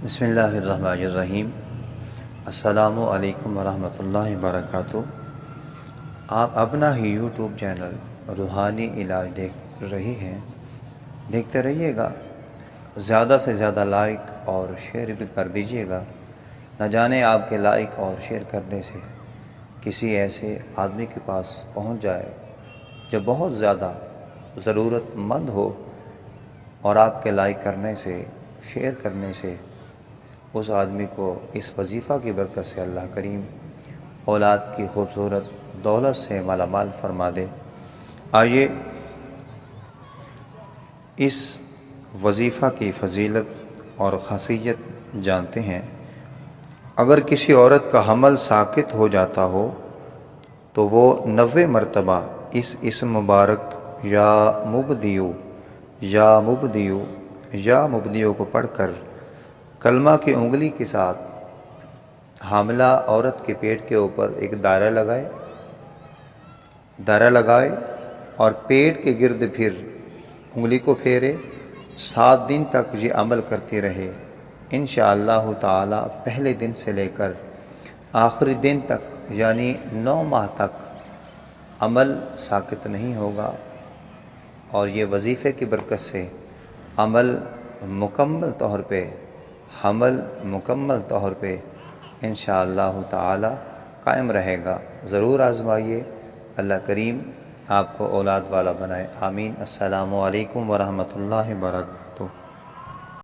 بسم اللہ الرحمن الرحیم۔ السلام علیکم ورحمۃ اللہ وبرکاتہ۔ آپ اپنا ہی یوٹیوب چینل روحانی علاج دیکھ رہی ہیں، دیکھتے رہیے گا، زیادہ سے زیادہ لائک اور شیئر بھی کر دیجیے گا۔ نہ جانے آپ کے لائک اور شیئر کرنے سے کسی ایسے آدمی کے پاس پہنچ جائے جو بہت زیادہ ضرورت مند ہو، اور آپ کے لائک کرنے سے، شیئر کرنے سے اس آدمی کو اس وظیفہ کی برکت سے اللہ کریم اولاد کی خوبصورت دولت سے مالا مال فرما دے۔ آئیے اس وظیفہ کی فضیلت اور خاصیت جانتے ہیں۔ اگر کسی عورت کا حمل ساقط ہو جاتا ہو تو وہ 90 مرتبہ اس اسم مبارک یا مبدیو یا مبدیو یا مبدیو کو پڑھ کر کلمہ کی انگلی کے ساتھ حاملہ عورت کے پیٹ کے اوپر ایک دائرہ لگائے اور پیٹ کے گرد پھر انگلی کو پھیرے۔ 7 دن تک یہ عمل کرتی رہے۔ انشاءاللہ تعالی پہلے دن سے لے کر آخری دن تک یعنی 9 ماہ تک عمل ساقط نہیں ہوگا، اور یہ وظیفے کی برکت سے عمل مکمل طور پہ، حمل مکمل طور پہ انشاءاللہ تعالی قائم رہے گا۔ ضرور آزمائیے، اللہ کریم آپ کو اولاد والا بنائے، آمین۔ السلام علیکم ورحمۃ اللہ وبرکاتہ۔